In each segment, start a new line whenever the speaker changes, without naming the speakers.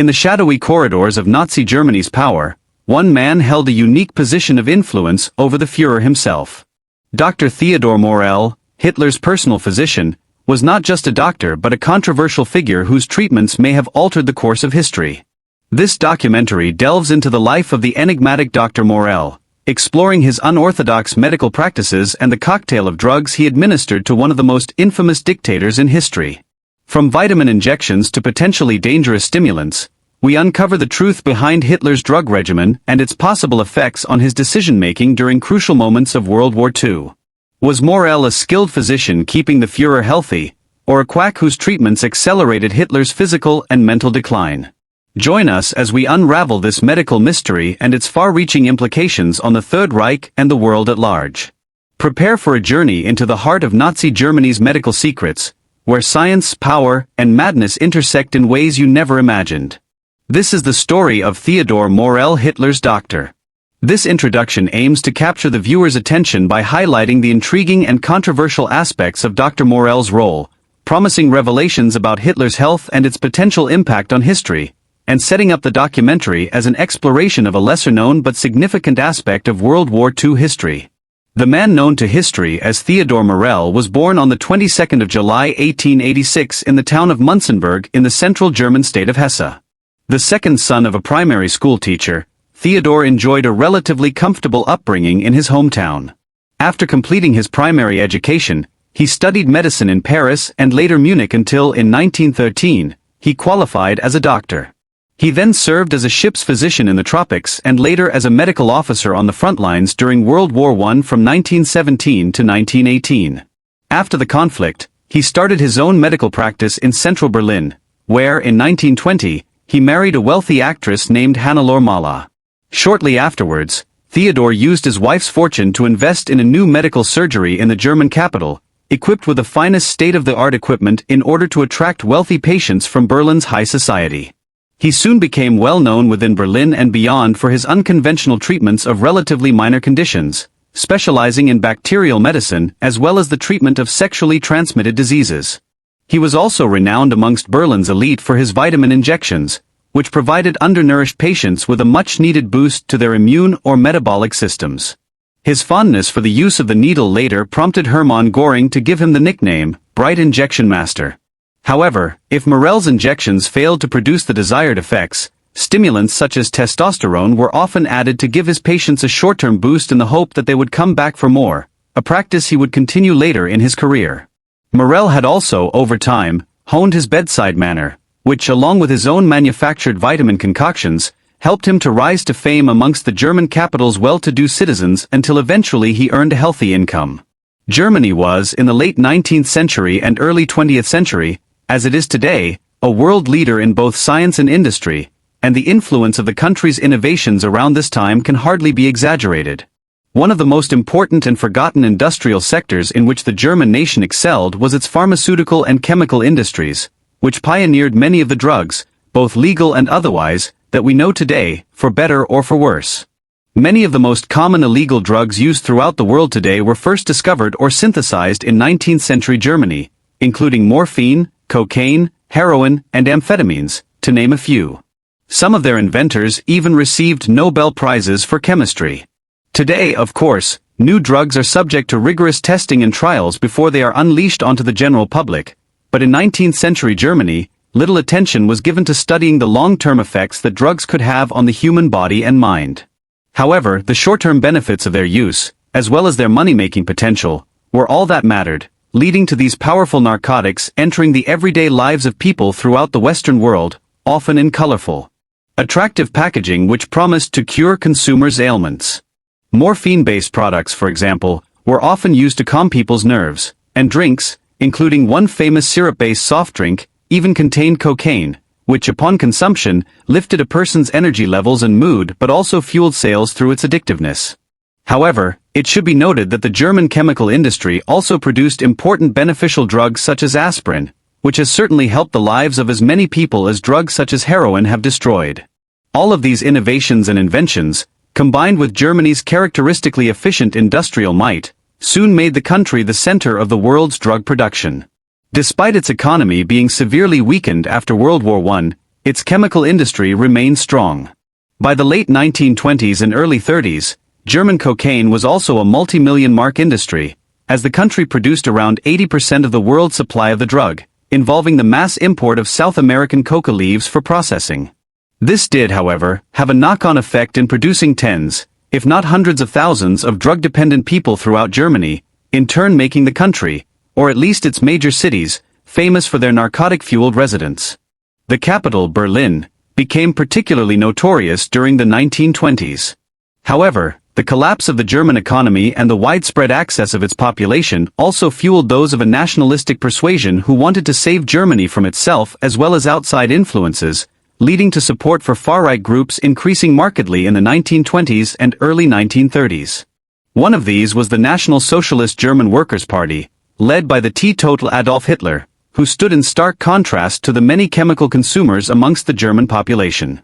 In the shadowy corridors of Nazi Germany's power, one man held a unique position of influence over the Führer himself. Dr. Theodor Morell, Hitler's personal physician, was not just a doctor but a controversial figure whose treatments may have altered the course of history. This documentary delves into the life of the enigmatic Dr. Morell, exploring his unorthodox medical practices and the cocktail of drugs he administered to one of the most infamous dictators in history. From vitamin injections to potentially dangerous stimulants, we uncover the truth behind Hitler's drug regimen and its possible effects on his decision-making during crucial moments of World War II. Was Morell a skilled physician keeping the Führer healthy, or a quack whose treatments accelerated Hitler's physical and mental decline? Join us as we unravel this medical mystery and its far-reaching implications on the Third Reich and the world at large. Prepare for a journey into the heart of Nazi Germany's medical secrets, where science, power, and madness intersect in ways you never imagined. This is the story of Theodor Morell, Hitler's doctor. This introduction aims to capture the viewer's attention by highlighting the intriguing and controversial aspects of Dr. Morell's role, promising revelations about Hitler's health and its potential impact on history, and setting up the documentary as an exploration of a lesser-known but significant aspect of World War II history. The man known to history as Theodor Morell was born on the 22nd of July 1886 in the town of Munzenberg in the central German state of Hesse. The second son of a primary school teacher, Theodor enjoyed a relatively comfortable upbringing in his hometown. After completing his primary education, he studied medicine in Paris and later Munich until in 1913, he qualified as a doctor. He then served as a ship's physician in the tropics and later as a medical officer on the front lines during World War I from 1917 to 1918. After the conflict, he started his own medical practice in central Berlin, where in 1920, he married a wealthy actress named Hannelore Mahler. Shortly afterwards, Theodor used his wife's fortune to invest in a new medical surgery in the German capital, equipped with the finest state-of-the-art equipment in order to attract wealthy patients from Berlin's high society. He soon became well known within Berlin and beyond for his unconventional treatments of relatively minor conditions, specializing in bacterial medicine as well as the treatment of sexually transmitted diseases. He was also renowned amongst Berlin's elite for his vitamin injections, which provided undernourished patients with a much-needed boost to their immune or metabolic systems. His fondness for the use of the needle later prompted Hermann Göring to give him the nickname, Bright Injection Master. However, if Morell's injections failed to produce the desired effects, stimulants such as testosterone were often added to give his patients a short-term boost in the hope that they would come back for more, a practice he would continue later in his career. Morell had also, over time, honed his bedside manner, which along with his own manufactured vitamin concoctions, helped him to rise to fame amongst the German capital's well-to-do citizens until eventually he earned a healthy income. Germany was, in the late 19th century and early 20th century, as it is today, a world leader in both science and industry, and the influence of the country's innovations around this time can hardly be exaggerated. One of the most important and forgotten industrial sectors in which the German nation excelled was its pharmaceutical and chemical industries, which pioneered many of the drugs, both legal and otherwise, that we know today, for better or for worse. Many of the most common illegal drugs used throughout the world today were first discovered or synthesized in 19th century Germany, including morphine, cocaine, heroin, and amphetamines, to name a few. Some of their inventors even received Nobel Prizes for chemistry. Today, of course, new drugs are subject to rigorous testing and trials before they are unleashed onto the general public, but in 19th century Germany, little attention was given to studying the long-term effects that drugs could have on the human body and mind. However, the short-term benefits of their use, as well as their money-making potential, were all that mattered, leading to these powerful narcotics entering the everyday lives of people throughout the Western world, often in colorful, attractive packaging which promised to cure consumers' ailments. Morphine-based products, for example, were often used to calm people's nerves, and drinks, including one famous syrup-based soft drink, even contained cocaine, which upon consumption, lifted a person's energy levels and mood but also fueled sales through its addictiveness. However, it should be noted that the German chemical industry also produced important beneficial drugs such as aspirin, which has certainly helped the lives of as many people as drugs such as heroin have destroyed. All of these innovations and inventions, combined with Germany's characteristically efficient industrial might, soon made the country the center of the world's drug production. Despite its economy being severely weakened after World War I, its chemical industry remained strong. By the late 1920s and early 30s, German cocaine was also a multi-million-mark industry, as the country produced around 80% of the world's supply of the drug, involving the mass import of South American coca leaves for processing. This did, however, have a knock-on effect in producing tens, if not hundreds of thousands of drug-dependent people throughout Germany, in turn making the country, or at least its major cities, famous for their narcotic-fueled residents. The capital, Berlin, became particularly notorious during the 1920s. However, the collapse of the German economy and the widespread access of its population also fueled those of a nationalistic persuasion who wanted to save Germany from itself as well as outside influences, leading to support for far-right groups increasing markedly in the 1920s and early 1930s. One of these was the National Socialist German Workers' Party, led by the teetotal Adolf Hitler, who stood in stark contrast to the many chemical consumers amongst the German population.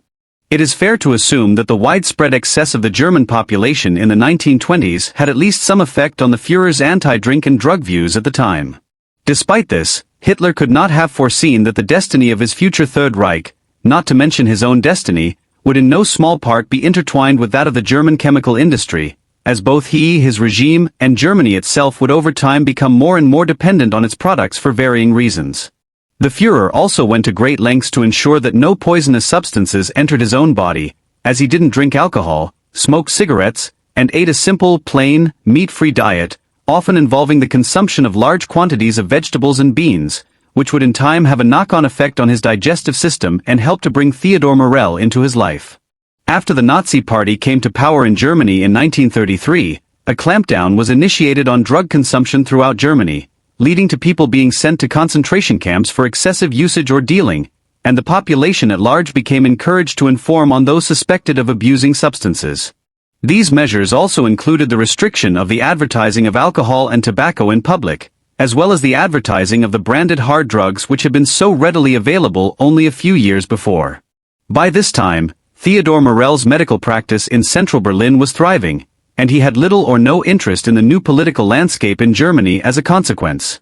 It is fair to assume that the widespread excess of the German population in the 1920s had at least some effect on the Führer's anti-drink and drug views at the time. Despite this, Hitler could not have foreseen that the destiny of his future Third Reich, not to mention his own destiny, would in no small part be intertwined with that of the German chemical industry, as both he, his regime, and Germany itself would over time become more and more dependent on its products for varying reasons. The Führer also went to great lengths to ensure that no poisonous substances entered his own body, as he didn't drink alcohol, smoked cigarettes, and ate a simple, plain, meat-free diet, often involving the consumption of large quantities of vegetables and beans, which would in time have a knock-on effect on his digestive system and help to bring Theodor Morell into his life. After the Nazi Party came to power in Germany in 1933, a clampdown was initiated on drug consumption throughout Germany, leading to people being sent to concentration camps for excessive usage or dealing, and the population at large became encouraged to inform on those suspected of abusing substances. These measures also included the restriction of the advertising of alcohol and tobacco in public, as well as the advertising of the branded hard drugs which had been so readily available only a few years before. By this time, Theodor Morell's medical practice in central Berlin was thriving, and he had little or no interest in the new political landscape in Germany as a consequence.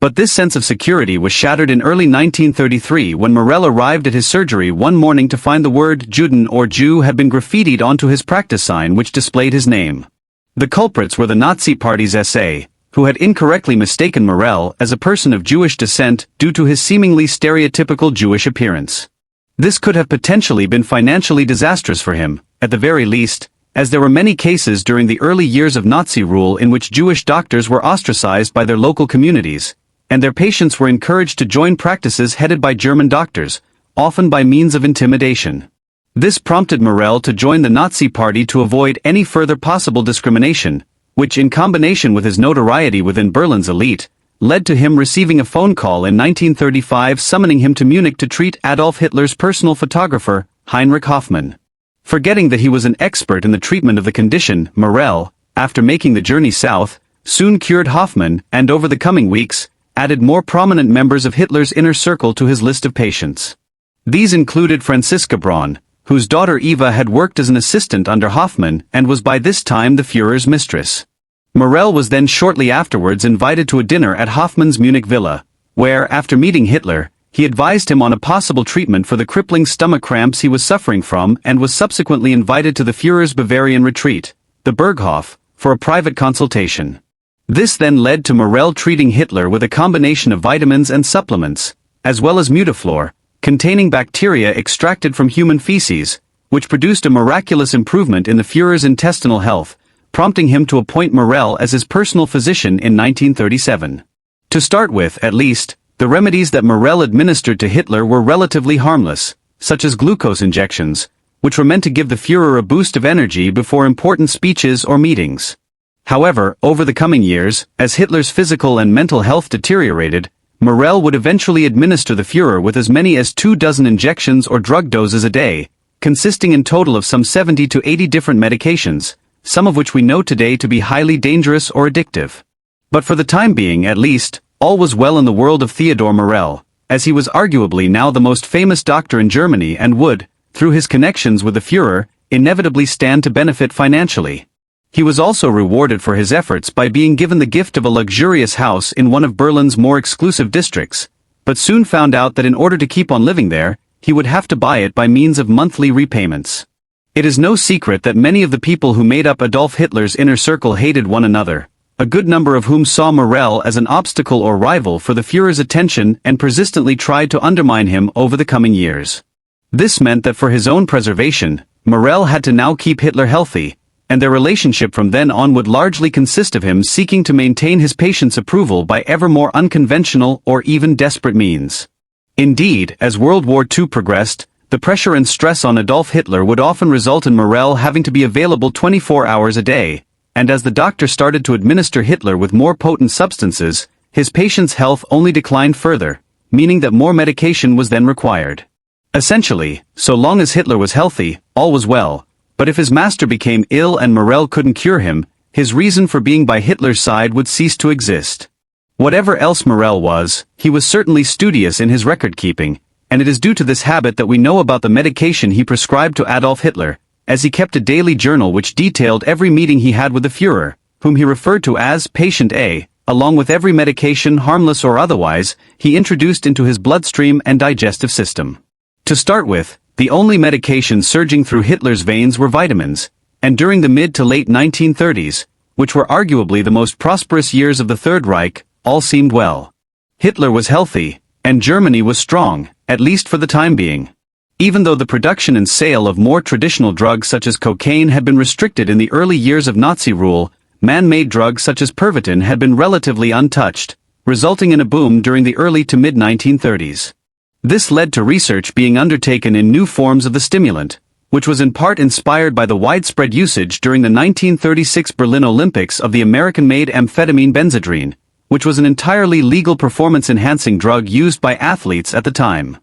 But this sense of security was shattered in early 1933 when Morell arrived at his surgery one morning to find the word Juden or Jew had been graffitied onto his practice sign which displayed his name. The culprits were the Nazi Party's SA, who had incorrectly mistaken Morell as a person of Jewish descent due to his seemingly stereotypical Jewish appearance. This could have potentially been financially disastrous for him, at the very least, as there were many cases during the early years of Nazi rule in which Jewish doctors were ostracized by their local communities, and their patients were encouraged to join practices headed by German doctors, often by means of intimidation. This prompted Morell to join the Nazi Party to avoid any further possible discrimination, which in combination with his notoriety within Berlin's elite, led to him receiving a phone call in 1935 summoning him to Munich to treat Adolf Hitler's personal photographer, Heinrich Hoffmann. Forgetting that he was an expert in the treatment of the condition, Morell, after making the journey south, soon cured Hoffmann and over the coming weeks, added more prominent members of Hitler's inner circle to his list of patients. These included Franziska Braun, whose daughter Eva had worked as an assistant under Hoffmann and was by this time the Führer's mistress. Morell was then shortly afterwards invited to a dinner at Hoffmann's Munich villa, where, after meeting Hitler, he advised him on a possible treatment for the crippling stomach cramps he was suffering from and was subsequently invited to the Führer's Bavarian retreat, the Berghof, for a private consultation. This then led to Morell treating Hitler with a combination of vitamins and supplements, as well as Mutaflor, containing bacteria extracted from human feces, which produced a miraculous improvement in the Führer's intestinal health, prompting him to appoint Morell as his personal physician in 1937. To start with, at least, the remedies that Morell administered to Hitler were relatively harmless, such as glucose injections, which were meant to give the Führer a boost of energy before important speeches or meetings. However, over the coming years, as Hitler's physical and mental health deteriorated, Morell would eventually administer the Führer with as many as 24 injections or drug doses a day, consisting in total of some 70 to 80 different medications, some of which we know today to be highly dangerous or addictive. But for the time being at least, all was well in the world of Theodor Morell, as he was arguably now the most famous doctor in Germany and would, through his connections with the Führer, inevitably stand to benefit financially. He was also rewarded for his efforts by being given the gift of a luxurious house in one of Berlin's more exclusive districts, but soon found out that in order to keep on living there, he would have to buy it by means of monthly repayments. It is no secret that many of the people who made up Adolf Hitler's inner circle hated one another, a good number of whom saw Morell as an obstacle or rival for the Führer's attention and persistently tried to undermine him over the coming years. This meant that for his own preservation, Morell had to now keep Hitler healthy, and their relationship from then on would largely consist of him seeking to maintain his patient's approval by ever more unconventional or even desperate means. Indeed, as World War II progressed, the pressure and stress on Adolf Hitler would often result in Morell having to be available 24 hours a day, and as the doctor started to administer Hitler with more potent substances, his patient's health only declined further, meaning that more medication was then required. Essentially, so long as Hitler was healthy, all was well, but if his master became ill and Morell couldn't cure him, his reason for being by Hitler's side would cease to exist. Whatever else Morell was, he was certainly studious in his record-keeping, and it is due to this habit that we know about the medication he prescribed to Adolf Hitler, as he kept a daily journal which detailed every meeting he had with the Führer, whom he referred to as Patient A, along with every medication, harmless or otherwise, he introduced into his bloodstream and digestive system. To start with, the only medications surging through Hitler's veins were vitamins, and during the mid to late 1930s, which were arguably the most prosperous years of the Third Reich, all seemed well. Hitler was healthy, and Germany was strong, at least for the time being. Even though the production and sale of more traditional drugs such as cocaine had been restricted in the early years of Nazi rule, man-made drugs such as Pervitin had been relatively untouched, resulting in a boom during the early to mid-1930s. This led to research being undertaken in new forms of the stimulant, which was in part inspired by the widespread usage during the 1936 Berlin Olympics of the American-made amphetamine Benzedrine, which was an entirely legal performance-enhancing drug used by athletes at the time.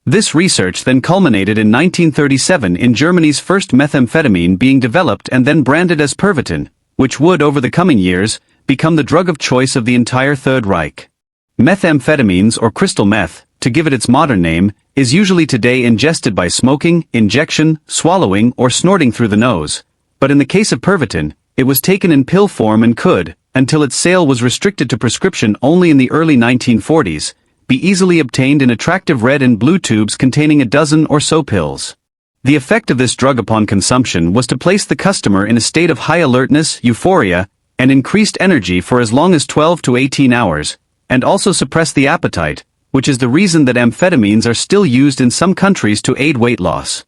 This research then culminated in 1937 in Germany's first methamphetamine being developed and then branded as Pervitin, which would, over the coming years, become the drug of choice of the entire Third Reich. Methamphetamines, or crystal meth, to give it its modern name, is usually today ingested by smoking, injection, swallowing, or snorting through the nose, but in the case of Pervitin, it was taken in pill form and could, until its sale was restricted to prescription only in the early 1940s, be easily obtained in attractive red and blue tubes containing a dozen or so pills. The effect of this drug upon consumption was to place the customer in a state of high alertness, euphoria, and increased energy for as long as 12 to 18 hours, and also suppress the appetite, which is the reason that amphetamines are still used in some countries to aid weight loss.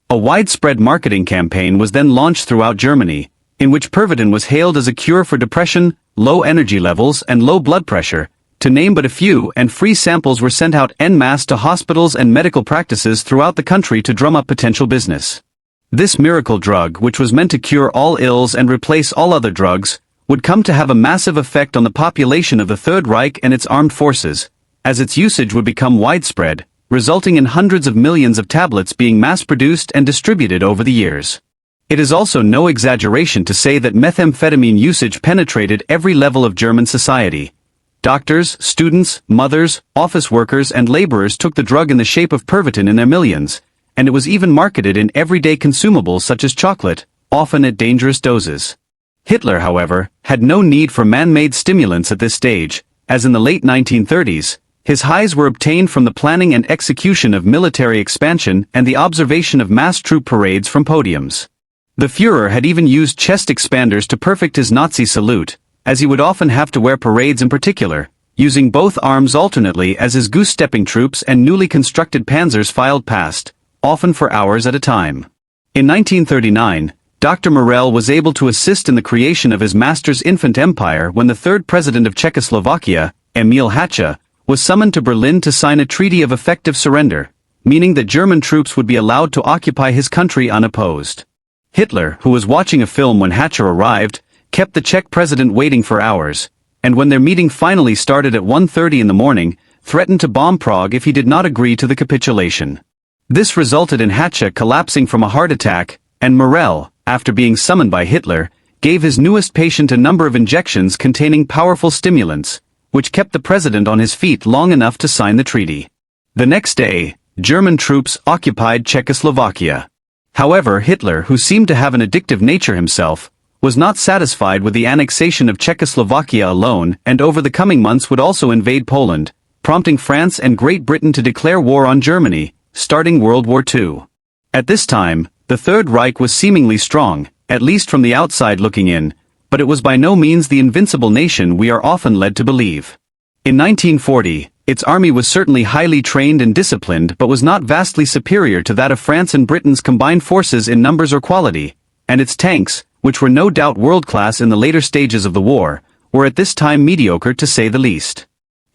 A widespread marketing campaign was then launched throughout Germany, in which Pervitin was hailed as a cure for depression, low energy levels and low blood pressure, to name but a few, and free samples were sent out en masse to hospitals and medical practices throughout the country to drum up potential business. This miracle drug, which was meant to cure all ills and replace all other drugs, would come to have a massive effect on the population of the Third Reich and its armed forces, as its usage would become widespread, resulting in hundreds of millions of tablets being mass-produced and distributed over the years. It is also no exaggeration to say that methamphetamine usage penetrated every level of German society. Doctors, students, mothers, office workers and laborers took the drug in the shape of Pervitin in their millions, and it was even marketed in everyday consumables such as chocolate, often at dangerous doses. Hitler, however, had no need for man-made stimulants at this stage, as in the late 1930s, his highs were obtained from the planning and execution of military expansion and the observation of mass troop parades from podiums. The Führer had even used chest expanders to perfect his Nazi salute, as he would often have to wear parades in particular, using both arms alternately as his goose-stepping troops and newly constructed panzers filed past, often for hours at a time. In 1939, Dr. Morell was able to assist in the creation of his master's infant empire when the third president of Czechoslovakia, Emil Hácha, was summoned to Berlin to sign a treaty of effective surrender, meaning that German troops would be allowed to occupy his country unopposed. Hitler, who was watching a film when Hácha arrived, kept the Czech president waiting for hours, and when their meeting finally started at 1:30 in the morning, threatened to bomb Prague if he did not agree to the capitulation. This resulted in Hácha collapsing from a heart attack, and Morell, after being summoned by Hitler, gave his newest patient a number of injections containing powerful stimulants, which kept the president on his feet long enough to sign the treaty. The next day, German troops occupied Czechoslovakia. However, Hitler, who seemed to have an addictive nature himself, was not satisfied with the annexation of Czechoslovakia alone and over the coming months would also invade Poland, prompting France and Great Britain to declare war on Germany, starting World War II. At this time, the Third Reich was seemingly strong, at least from the outside looking in, but it was by no means the invincible nation we are often led to believe. In 1940, its army was certainly highly trained and disciplined but was not vastly superior to that of France and Britain's combined forces in numbers or quality, and its tanks, which were no doubt world-class in the later stages of the war, were at this time mediocre to say the least.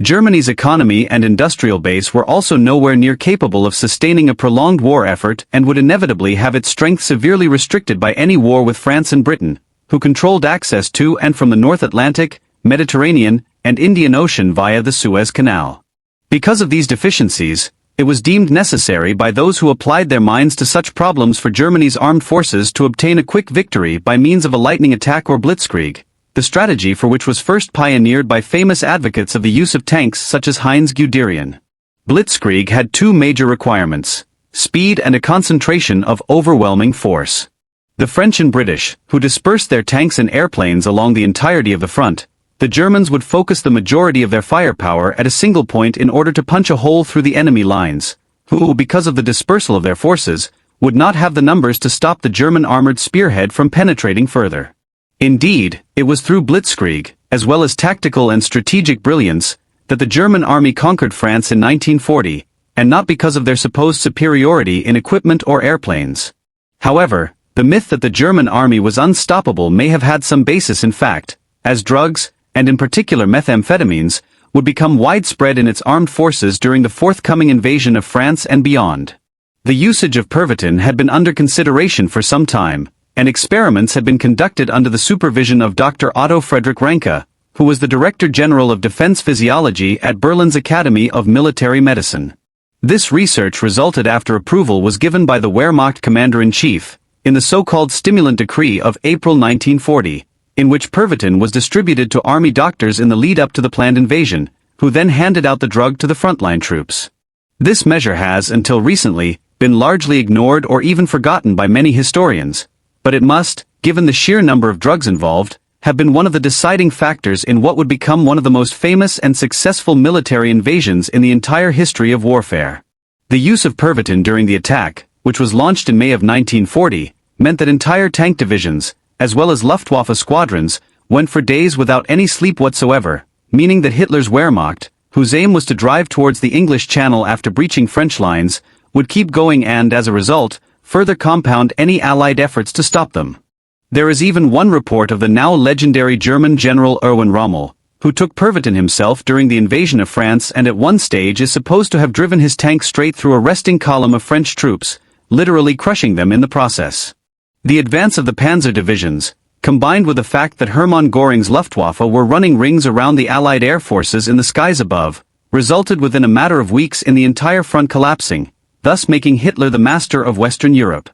Germany's economy and industrial base were also nowhere near capable of sustaining a prolonged war effort and would inevitably have its strength severely restricted by any war with France and Britain, who controlled access to and from the North Atlantic, Mediterranean, and Indian Ocean via the Suez Canal. Because of these deficiencies, it was deemed necessary by those who applied their minds to such problems for Germany's armed forces to obtain a quick victory by means of a lightning attack or blitzkrieg, the strategy for which was first pioneered by famous advocates of the use of tanks such as Heinz Guderian. Blitzkrieg had two major requirements: speed and a concentration of overwhelming force. The French and British, who dispersed their tanks and airplanes along the entirety of the front, the Germans would focus the majority of their firepower at a single point in order to punch a hole through the enemy lines, who, because of the dispersal of their forces, would not have the numbers to stop the German armored spearhead from penetrating further. Indeed, it was through blitzkrieg, as well as tactical and strategic brilliance, that the German army conquered France in 1940, and not because of their supposed superiority in equipment or airplanes. However, the myth that the German army was unstoppable may have had some basis in fact, as drugs, and in particular methamphetamines, would become widespread in its armed forces during the forthcoming invasion of France and beyond. The usage of Pervitin had been under consideration for some time, and experiments had been conducted under the supervision of Dr. Otto Friedrich Ranke, who was the Director General of Defense Physiology at Berlin's Academy of Military Medicine. This research resulted after approval was given by the Wehrmacht Commander-in-Chief, in the so-called Stimulant Decree of April 1940, in which Pervitin was distributed to army doctors in the lead-up to the planned invasion, who then handed out the drug to the frontline troops. This measure has, until recently, been largely ignored or even forgotten by many historians, but it must, given the sheer number of drugs involved, have been one of the deciding factors in what would become one of the most famous and successful military invasions in the entire history of warfare. The use of Pervitin during the attack, which was launched in May of 1940, meant that entire tank divisions, as well as Luftwaffe squadrons, went for days without any sleep whatsoever, meaning that Hitler's Wehrmacht, whose aim was to drive towards the English Channel after breaching French lines, would keep going and, as a result, further compound any Allied efforts to stop them. There is even one report of the now legendary German General Erwin Rommel, who took Pervitin himself during the invasion of France and at one stage is supposed to have driven his tank straight through a resting column of French troops, literally crushing them in the process. The advance of the panzer divisions, combined with the fact that Hermann Göring's Luftwaffe were running rings around the Allied air forces in the skies above, resulted within a matter of weeks in the entire front collapsing, thus making Hitler the master of Western Europe.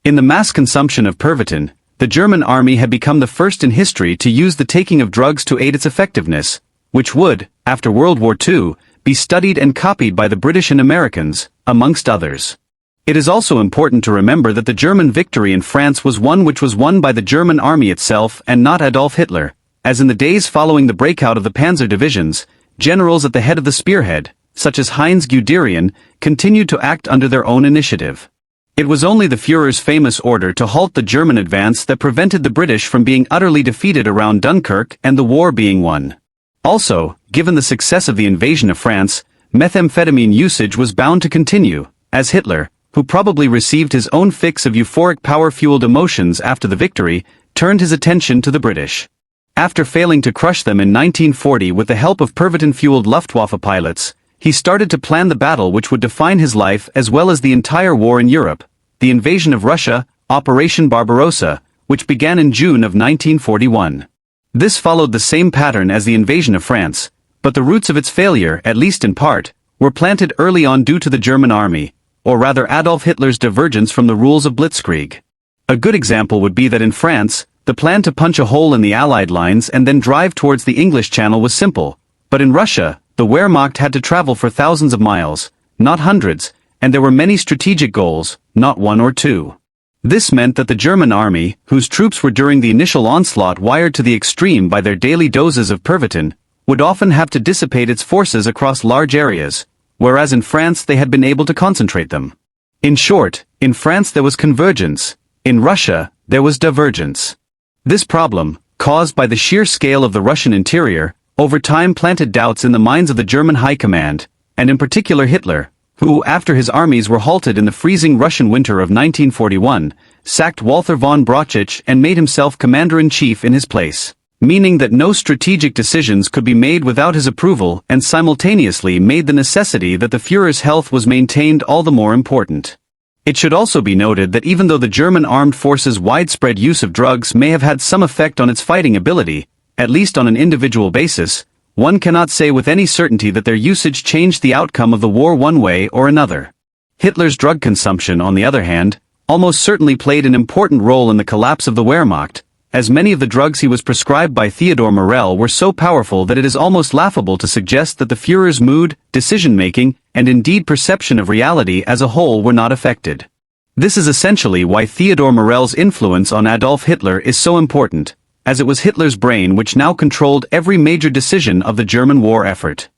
In the mass consumption of Pervitin, the German army had become the first in history to use the taking of drugs to aid its effectiveness, which would, after World War II, be studied and copied by the British and Americans, amongst others. It is also important to remember that the German victory in France was one which was won by the German army itself and not Adolf Hitler, as in the days following the breakout of the panzer divisions, generals at the head of the spearhead, such as Heinz Guderian, continued to act under their own initiative. It was only the Führer's famous order to halt the German advance that prevented the British from being utterly defeated around Dunkirk and the war being won. Also, given the success of the invasion of France, methamphetamine usage was bound to continue, as Hitler, who probably received his own fix of euphoric power-fueled emotions after the victory, turned his attention to the British. After failing to crush them in 1940 with the help of Pervitin-fueled Luftwaffe pilots, he started to plan the battle which would define his life as well as the entire war in Europe, the invasion of Russia, Operation Barbarossa, which began in June of 1941. This followed the same pattern as the invasion of France, but the roots of its failure, at least in part, were planted early on due to the German army, or rather Adolf Hitler's divergence from the rules of blitzkrieg. A good example would be that in France, the plan to punch a hole in the Allied lines and then drive towards the English Channel was simple, but in Russia, the Wehrmacht had to travel for thousands of miles, not hundreds, and there were many strategic goals, not one or two. This meant that the German army, whose troops were during the initial onslaught wired to the extreme by their daily doses of Pervitin, would often have to dissipate its forces across large areas, whereas in France they had been able to concentrate them. In short, in France there was convergence, in Russia there was divergence. This problem, caused by the sheer scale of the Russian interior, over time planted doubts in the minds of the German high command, and in particular Hitler, who, after his armies were halted in the freezing Russian winter of 1941, sacked Walther von Brauchitsch and made himself commander-in-chief in his place, meaning that no strategic decisions could be made without his approval, and simultaneously made the necessity that the Führer's health was maintained all the more important. It should also be noted that even though the German armed forces' widespread use of drugs may have had some effect on its fighting ability, at least on an individual basis, one cannot say with any certainty that their usage changed the outcome of the war one way or another. Hitler's drug consumption, on the other hand, almost certainly played an important role in the collapse of the Wehrmacht, as many of the drugs he was prescribed by Theodor Morell were so powerful that it is almost laughable to suggest that the Führer's mood, decision-making, and indeed perception of reality as a whole were not affected. This is essentially why Theodor Morell's influence on Adolf Hitler is so important, as it was Hitler's brain which now controlled every major decision of the German war effort.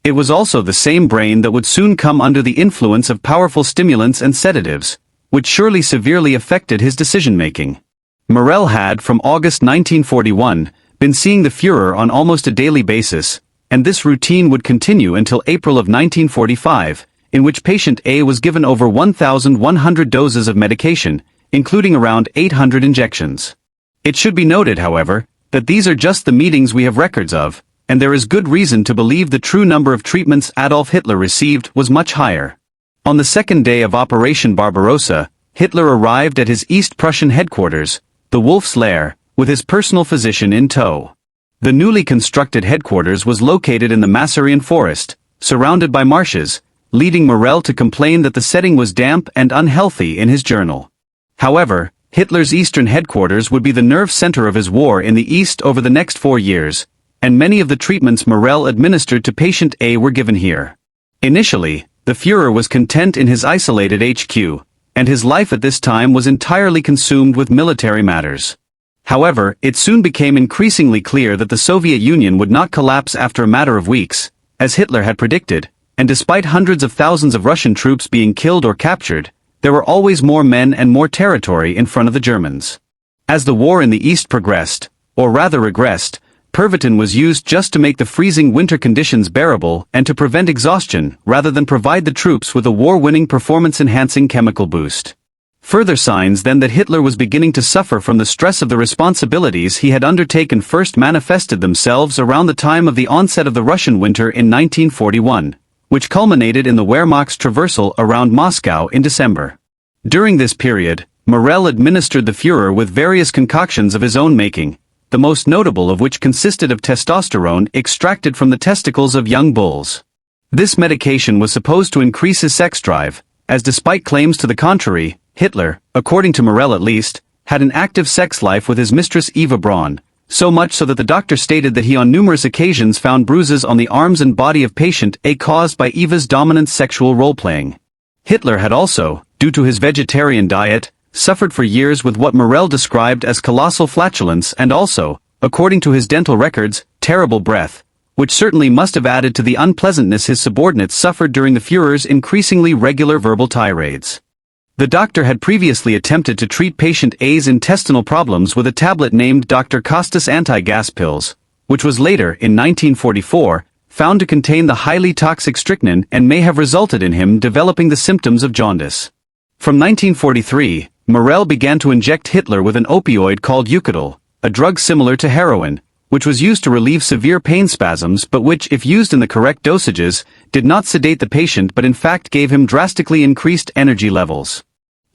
It was also the same brain that would soon come under the influence of powerful stimulants and sedatives, which surely severely affected his decision-making. Morell had, from August 1941, been seeing the Führer on almost a daily basis, and this routine would continue until April of 1945, in which patient A was given over 1,100 doses of medication, including around 800 injections. It should be noted, however, that these are just the meetings we have records of, and there is good reason to believe the true number of treatments Adolf Hitler received was much higher. On the second day of Operation Barbarossa, Hitler arrived at his East Prussian headquarters, the Wolf's Lair, with his personal physician in tow. The newly constructed headquarters was located in the Masurian forest, surrounded by marshes, leading Morell to complain that the setting was damp and unhealthy in his journal. However, Hitler's eastern headquarters would be the nerve center of his war in the East over the next 4 years, and many of the treatments Morell administered to patient A were given here. Initially, the Führer was content in his isolated HQ, and his life at this time was entirely consumed with military matters. However, it soon became increasingly clear that the Soviet Union would not collapse after a matter of weeks, as Hitler had predicted, and despite hundreds of thousands of Russian troops being killed or captured, there were always more men and more territory in front of the Germans. As the war in the East progressed, or rather regressed, Pervitin was used just to make the freezing winter conditions bearable and to prevent exhaustion rather than provide the troops with a war-winning performance-enhancing chemical boost. Further signs then that Hitler was beginning to suffer from the stress of the responsibilities he had undertaken first manifested themselves around the time of the onset of the Russian winter in 1941, which culminated in the Wehrmacht's traversal around Moscow in December. During this period, Morell administered the Führer with various concoctions of his own making, the most notable of which consisted of testosterone extracted from the testicles of young bulls. This medication was supposed to increase his sex drive, as despite claims to the contrary, Hitler, according to Morell at least, had an active sex life with his mistress Eva Braun, so much so that the doctor stated that he on numerous occasions found bruises on the arms and body of patient A caused by Eva's dominant sexual role-playing. Hitler had also, due to his vegetarian diet, suffered for years with what Morell described as colossal flatulence and also, according to his dental records, terrible breath, which certainly must have added to the unpleasantness his subordinates suffered during the Führer's increasingly regular verbal tirades. The doctor had previously attempted to treat patient A's intestinal problems with a tablet named Dr. Costas anti-gas pills, which was later, in 1944, found to contain the highly toxic strychnine and may have resulted in him developing the symptoms of jaundice. From 1943, Morell began to inject Hitler with an opioid called Eucadol, a drug similar to heroin, which was used to relieve severe pain spasms but which, if used in the correct dosages, did not sedate the patient but in fact gave him drastically increased energy levels.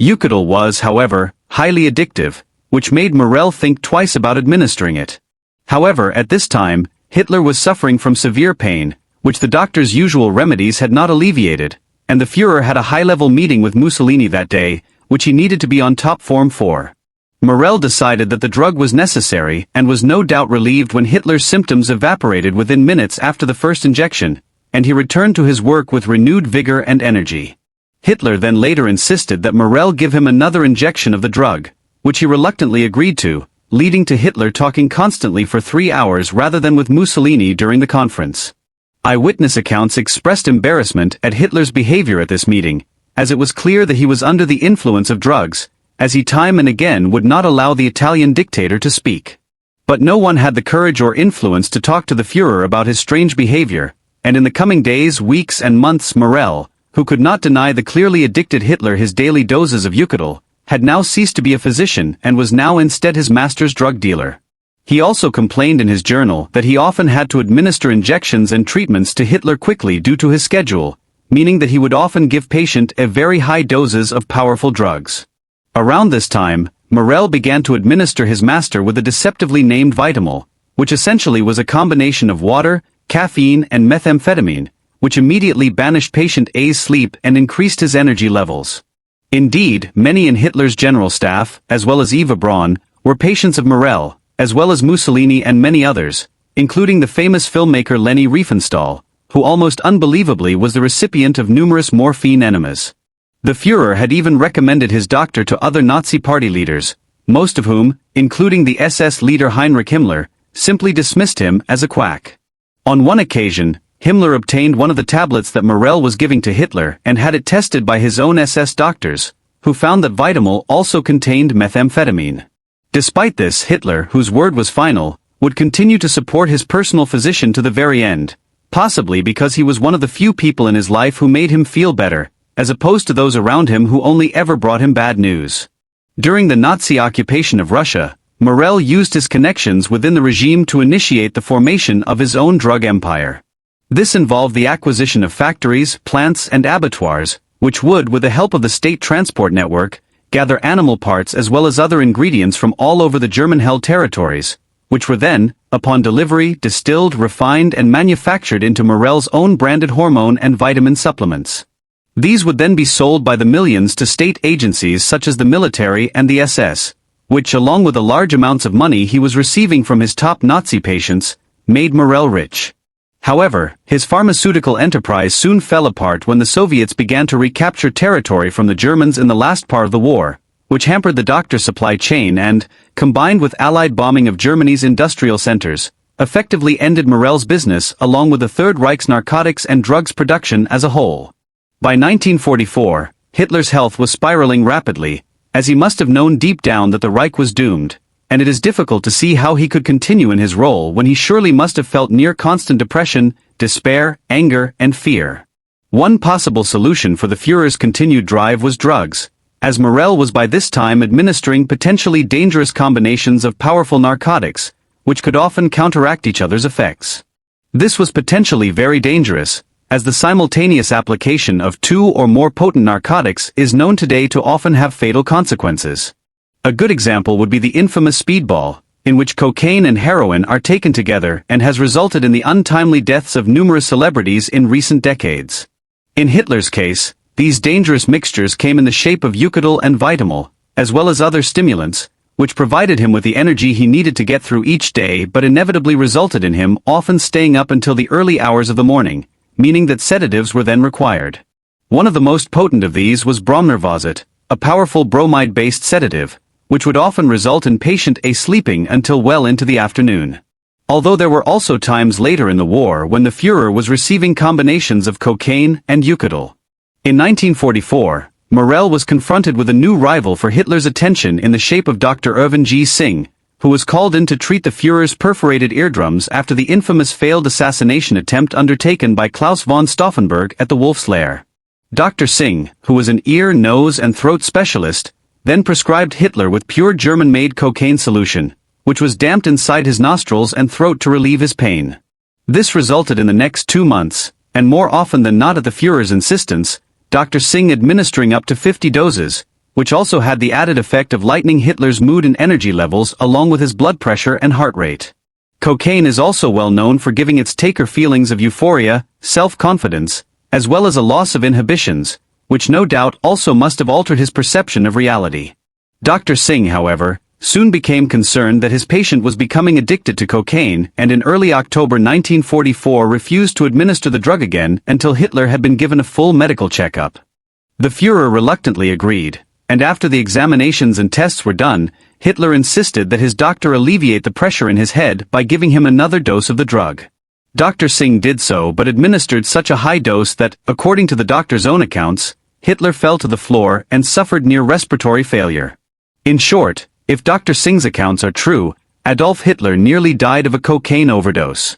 Eucadol was, however, highly addictive, which made Morell think twice about administering it. However, at this time, Hitler was suffering from severe pain, which the doctor's usual remedies had not alleviated, and the Führer had a high-level meeting with Mussolini that day, which he needed to be on top form for. Morell decided that the drug was necessary and was no doubt relieved when Hitler's symptoms evaporated within minutes after the first injection, and he returned to his work with renewed vigor and energy. Hitler then later insisted that Morell give him another injection of the drug, which he reluctantly agreed to, leading to Hitler talking constantly for 3 hours rather than with Mussolini during the conference. Eyewitness accounts expressed embarrassment at Hitler's behavior at this meeting, as it was clear that he was under the influence of drugs, as he time and again would not allow the Italian dictator to speak. But no one had the courage or influence to talk to the Führer about his strange behavior, and in the coming days, weeks and months Morell, who could not deny the clearly addicted Hitler his daily doses of Eucalyptus, had now ceased to be a physician and was now instead his master's drug dealer. He also complained in his journal that he often had to administer injections and treatments to Hitler quickly due to his schedule, meaning that he would often give patient a very high doses of powerful drugs. Around this time, Morell began to administer his master with a deceptively named Vitamal, which essentially was a combination of water, caffeine and methamphetamine, which immediately banished patient A's sleep and increased his energy levels. Indeed, many in Hitler's general staff, as well as Eva Braun, were patients of Morell, as well as Mussolini and many others, including the famous filmmaker Leni Riefenstahl, who almost unbelievably was the recipient of numerous morphine enemas. The Führer had even recommended his doctor to other Nazi party leaders, most of whom, including the SS leader Heinrich Himmler, simply dismissed him as a quack. On one occasion, Himmler obtained one of the tablets that Morell was giving to Hitler and had it tested by his own SS doctors, who found that Vitamal also contained methamphetamine. Despite this, Hitler, whose word was final, would continue to support his personal physician to the very end, possibly because he was one of the few people in his life who made him feel better, as opposed to those around him who only ever brought him bad news. During the Nazi occupation of Russia, Morell used his connections within the regime to initiate the formation of his own drug empire. This involved the acquisition of factories, plants and abattoirs, which would, with the help of the state transport network, gather animal parts as well as other ingredients from all over the German-held territories, which were then, upon delivery, distilled, refined and manufactured into Morell's own branded hormone and vitamin supplements. These would then be sold by the millions to state agencies such as the military and the SS, which, along with the large amounts of money he was receiving from his top Nazi patients, made Morell rich. However, his pharmaceutical enterprise soon fell apart when the Soviets began to recapture territory from the Germans in the last part of the war, which hampered the doctor supply chain and, combined with Allied bombing of Germany's industrial centers, effectively ended Morell's business along with the Third Reich's narcotics and drugs production as a whole. By 1944, Hitler's health was spiraling rapidly, as he must have known deep down that the Reich was doomed, and it is difficult to see how he could continue in his role when he surely must have felt near constant depression, despair, anger, and fear. One possible solution for the Führer's continued drive was drugs, as Morell was by this time administering potentially dangerous combinations of powerful narcotics, which could often counteract each other's effects. This was potentially very dangerous, as the simultaneous application of two or more potent narcotics is known today to often have fatal consequences. A good example would be the infamous speedball, in which cocaine and heroin are taken together and has resulted in the untimely deaths of numerous celebrities in recent decades. In Hitler's case, these dangerous mixtures came in the shape of Eucalyptus and Vitamal, as well as other stimulants, which provided him with the energy he needed to get through each day but inevitably resulted in him often staying up until the early hours of the morning, meaning that sedatives were then required. One of the most potent of these was bromnervozet, a powerful bromide-based sedative, which would often result in patient A sleeping until well into the afternoon. Although there were also times later in the war when the Führer was receiving combinations of cocaine and Eucalyptus. In 1944, Morell was confronted with a new rival for Hitler's attention in the shape of Dr. Irvin G. Singh, who was called in to treat the Führer's perforated eardrums after the infamous failed assassination attempt undertaken by Klaus von Stauffenberg at the Wolf's Lair. Dr. Singh, who was an ear, nose and throat specialist, then prescribed Hitler with pure German-made cocaine solution, which was damped inside his nostrils and throat to relieve his pain. This resulted in the next 2 months, and more often than not at the Führer's insistence, Dr. Singh administering up to 50 doses, which also had the added effect of lightening Hitler's mood and energy levels along with his blood pressure and heart rate. Cocaine is also well known for giving its taker feelings of euphoria, self-confidence, as well as a loss of inhibitions, which no doubt also must have altered his perception of reality. Dr. Singh, however, soon became concerned that his patient was becoming addicted to cocaine and in early October 1944 refused to administer the drug again until Hitler had been given a full medical checkup. The Führer reluctantly agreed, and after the examinations and tests were done, Hitler insisted that his doctor alleviate the pressure in his head by giving him another dose of the drug. Dr. Singh did so but administered such a high dose that, according to the doctor's own accounts, Hitler fell to the floor and suffered near respiratory failure. In short, if Dr. Singh's accounts are true, Adolf Hitler nearly died of a cocaine overdose.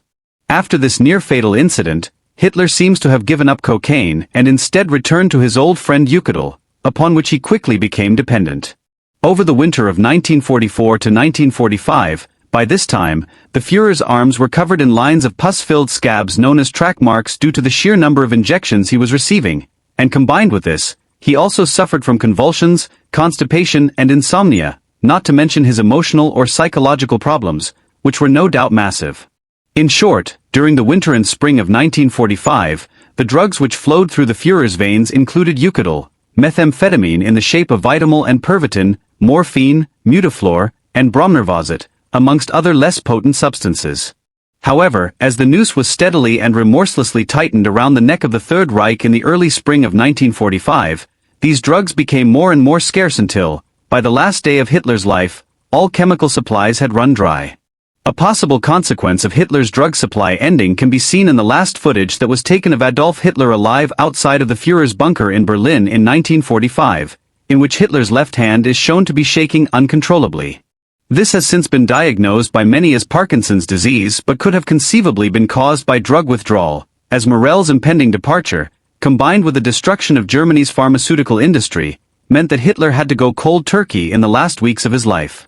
After this near-fatal incident, Hitler seems to have given up cocaine and instead returned to his old friend Eucadol, upon which he quickly became dependent. Over the winter of 1944 to 1945, by this time, the Führer's arms were covered in lines of pus-filled scabs known as track marks due to the sheer number of injections he was receiving, and combined with this, he also suffered from convulsions, constipation and insomnia, not to mention his emotional or psychological problems, which were no doubt massive. In short, during the winter and spring of 1945, the drugs which flowed through the Führer's veins included Eucadol, methamphetamine in the shape of Vitamol and Pervitin, morphine, Mutaflor, and Bromnervozet, amongst other less potent substances. However, as the noose was steadily and remorselessly tightened around the neck of the Third Reich in the early spring of 1945, these drugs became more and more scarce until, by the last day of Hitler's life, all chemical supplies had run dry. A possible consequence of Hitler's drug supply ending can be seen in the last footage that was taken of Adolf Hitler alive outside of the Führer's bunker in Berlin in 1945, in which Hitler's left hand is shown to be shaking uncontrollably. This has since been diagnosed by many as Parkinson's disease but could have conceivably been caused by drug withdrawal, as Morell's impending departure, combined with the destruction of Germany's pharmaceutical industry, meant that Hitler had to go cold turkey in the last weeks of his life.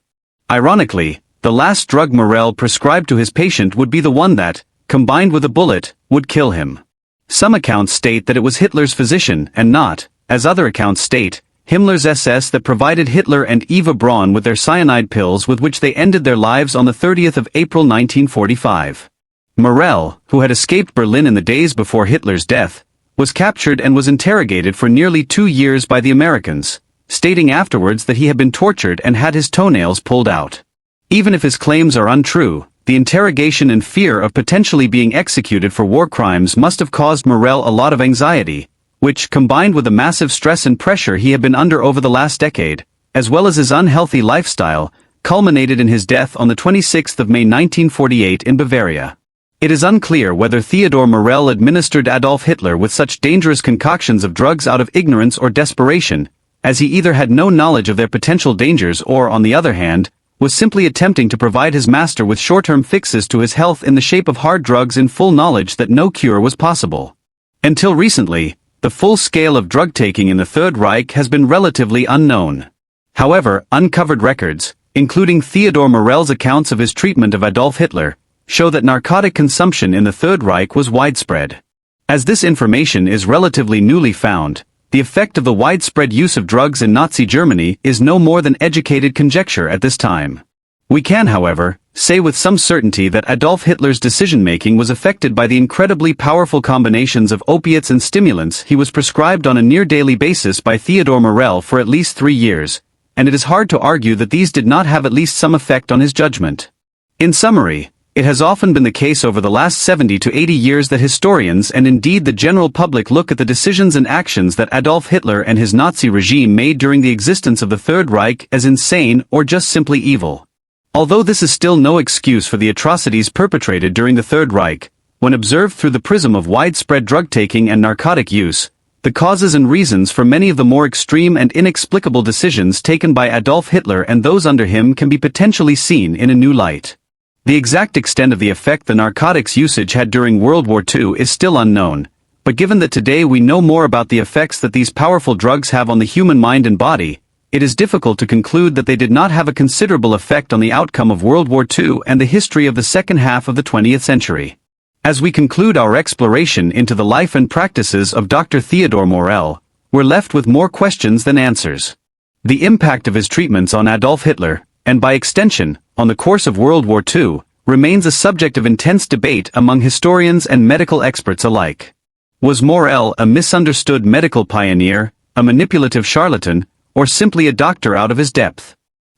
Ironically, the last drug Morell prescribed to his patient would be the one that, combined with a bullet, would kill him. Some accounts state that it was Hitler's physician and not, as other accounts state, Himmler's SS that provided Hitler and Eva Braun with their cyanide pills with which they ended their lives on the 30th of April 1945. Morell, who had escaped Berlin in the days before Hitler's death, was captured and was interrogated for nearly 2 years by the Americans, stating afterwards that he had been tortured and had his toenails pulled out. Even if his claims are untrue, the interrogation and fear of potentially being executed for war crimes must have caused Morell a lot of anxiety, which, combined with the massive stress and pressure he had been under over the last decade, as well as his unhealthy lifestyle, culminated in his death on the 26th of May 1948 in Bavaria. It is unclear whether Theodor Morell administered Adolf Hitler with such dangerous concoctions of drugs out of ignorance or desperation, as he either had no knowledge of their potential dangers or, on the other hand, was simply attempting to provide his master with short-term fixes to his health in the shape of hard drugs in full knowledge that no cure was possible. Until recently, the full scale of drug taking in the Third Reich has been relatively unknown. However, uncovered records, including Theodor Morell's accounts of his treatment of Adolf Hitler, show that narcotic consumption in the Third Reich was widespread. As this information is relatively newly found, the effect of the widespread use of drugs in Nazi Germany is no more than educated conjecture at this time. We can, however, say with some certainty that Adolf Hitler's decision-making was affected by the incredibly powerful combinations of opiates and stimulants he was prescribed on a near-daily basis by Theodor Morell for at least 3 years, and it is hard to argue that these did not have at least some effect on his judgment. In summary, it has often been the case over the last 70 to 80 years that historians and indeed the general public look at the decisions and actions that Adolf Hitler and his Nazi regime made during the existence of the Third Reich as insane or just simply evil. Although this is still no excuse for the atrocities perpetrated during the Third Reich, when observed through the prism of widespread drug-taking and narcotic use, the causes and reasons for many of the more extreme and inexplicable decisions taken by Adolf Hitler and those under him can be potentially seen in a new light. The exact extent of the effect the narcotics usage had during World War II is still unknown, but given that today we know more about the effects that these powerful drugs have on the human mind and body, it is difficult to conclude that they did not have a considerable effect on the outcome of World War II and the history of the second half of the 20th century. As we conclude our exploration into the life and practices of Dr. Theodor Morell, we're left with more questions than answers. The impact of his treatments on Adolf Hitler, and by extension, on the course of World War II, remains a subject of intense debate among historians and medical experts alike. Was Morell a misunderstood medical pioneer, a manipulative charlatan, or simply a doctor out of his depth?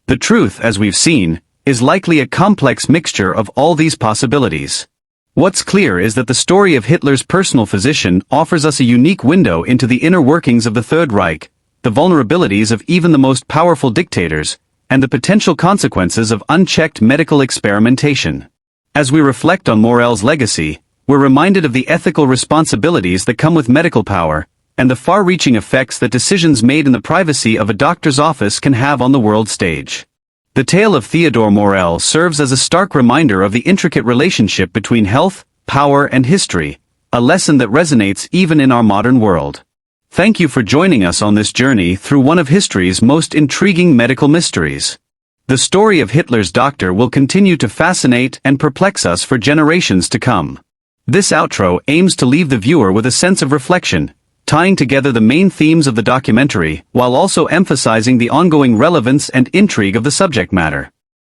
The truth, as we've seen, is likely a complex mixture of all these possibilities. What's clear is that the story of Hitler's personal physician offers us a unique window into the inner workings of the Third Reich, the vulnerabilities of even the most powerful dictators, and the potential consequences of unchecked medical experimentation. As we reflect on Morell's legacy, we're reminded of the ethical responsibilities that come with medical power, and the far-reaching effects that decisions made in the privacy of a doctor's office can have on the world stage. The tale of Theodor Morell serves as a stark reminder of the intricate relationship between health, power, and history, a lesson that resonates even in our modern world. Thank you for joining us on this journey through one of history's most intriguing medical mysteries. The story of Hitler's doctor will continue to fascinate and perplex us for generations to come. This outro aims to leave the viewer with a sense of reflection, tying together the main themes of the documentary while also emphasizing the ongoing relevance and intrigue of the subject matter.